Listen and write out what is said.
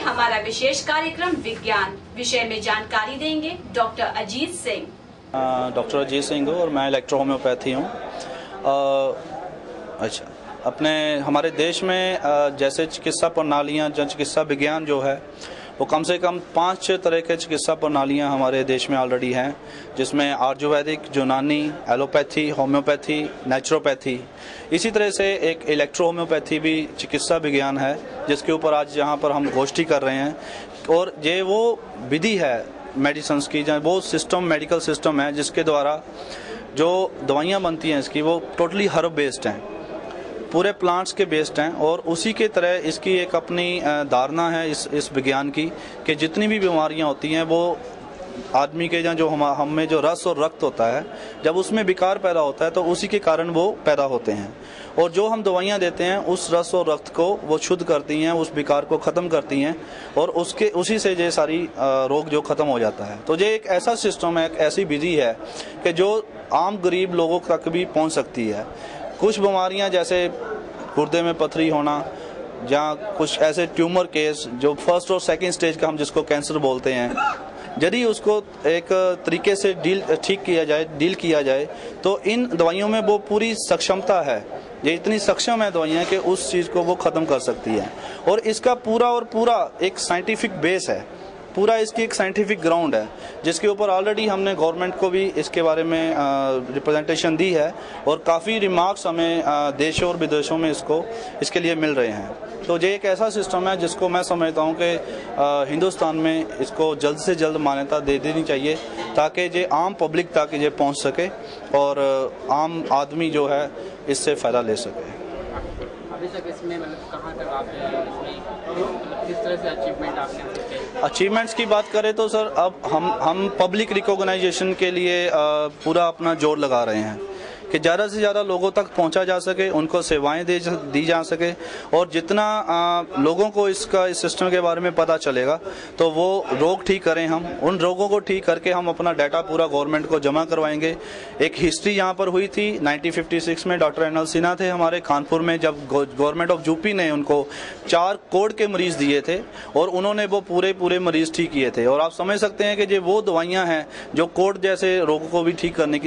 हमारा विशेष कार्यक्रम विज्ञान विषय में जानकारी देंगे डॉक्टर अजीत सिंह। डॉक्टर अजीत सिंह हूँ और मैं इलेक्ट्रो होम्योपैथी हूँ। अच्छा, हमारे देश में जैसे चिकित्सा प्रणालियाँ, चिकित्सा विज्ञान जो है वो कम से कम 5-6 तरह के चिकित्सा प्रणालियाँ हमारे देश में ऑलरेडी हैं, जिसमें आयुर्वेदिक, यूनानी, एलोपैथी, होम्योपैथी, नेचुरोपैथी। इसी तरह से एक इलेक्ट्रो होम्योपैथी भी चिकित्सा विज्ञान है, जिसके ऊपर आज यहाँ पर हम गोष्ठी कर रहे हैं। और ये वो विधि है मेडिसिन की, जहाँ वो सिस्टम, मेडिकल सिस्टम है जिसके द्वारा जो दवाइयाँ बनती हैं इसकी वो टोटली हर्ब बेस्ड हैं, पूरे प्लांट्स के बेस्ड हैं। और उसी के तरह इसकी एक अपनी धारणा है इस विज्ञान की कि जितनी भी बीमारियां होती हैं वो आदमी के जो हम में जो रस और रक्त होता है, जब उसमें विकार पैदा होता है तो उसी के कारण वो पैदा होते हैं। और जो हम दवाइयां देते हैं उस रस और रक्त को वो शुद्ध करती हैं, उस विकार को ख़त्म करती हैं और उसी से ये सारी रोग जो ख़त्म हो जाता है। तो ये एक ऐसा सिस्टम है, एक ऐसी विधि है कि जो आम गरीब लोगों तक भी पहुँच सकती है। कुछ बीमारियां जैसे गुर्दे में पथरी होना या कुछ ऐसे ट्यूमर केस जो फर्स्ट और सेकंड स्टेज का हम जिसको कैंसर बोलते हैं, यदि उसको एक तरीके से डील किया जाए तो इन दवाइयों में वो पूरी सक्षमता है, ये इतनी सक्षम है दवाइयाँ कि उस चीज़ को वो ख़त्म कर सकती है। और इसका पूरा एक साइंटिफिक बेस है, पूरा इसकी एक साइंटिफिक ग्राउंड है, जिसके ऊपर ऑलरेडी हमने गवर्नमेंट को भी इसके बारे में रिप्रेजेंटेशन दी है और काफ़ी रिमार्क्स हमें देशों और विदेशों में इसके लिए मिल रहे हैं। तो ये एक ऐसा सिस्टम है जिसको मैं समझता हूँ कि हिंदुस्तान में इसको जल्द से जल्द मान्यता दे देनी चाहिए, ताकि ये आम पब्लिक तक ये पहुँच सके और आम आदमी जो है इससे फ़ायदा ले सके। अभी तक इसमें कहाँ तक आप किस तरह से अचीवमेंट आपने? अचीवमेंट्स की बात करें तो सर अब हम पब्लिक रिकॉग्नाइजेशन के लिए पूरा अपना जोर लगा रहे हैं कि ज़्यादा से ज़्यादा लोगों तक पहुंचा जा सके, उनको सेवाएं दी जा सके। और जितना लोगों को इस सिस्टम के बारे में पता चलेगा तो वो रोग ठीक करें, हम उन रोगों को ठीक करके हम अपना डाटा पूरा गवर्नमेंट को जमा करवाएंगे। एक हिस्ट्री यहाँ पर हुई थी 1956 में, डॉक्टर एनएल सिन्हा थे हमारे कानपुर में, जब गवर्नमेंट ऑफ यूपी ने उनको 4 कोड के मरीज दिए थे और उन्होंने वो पूरे मरीज ठीक किए थे। और आप समझ सकते हैं कि ये वो दवाइयाँ हैं जो कोड जैसे रोगों को भी ठीक करने की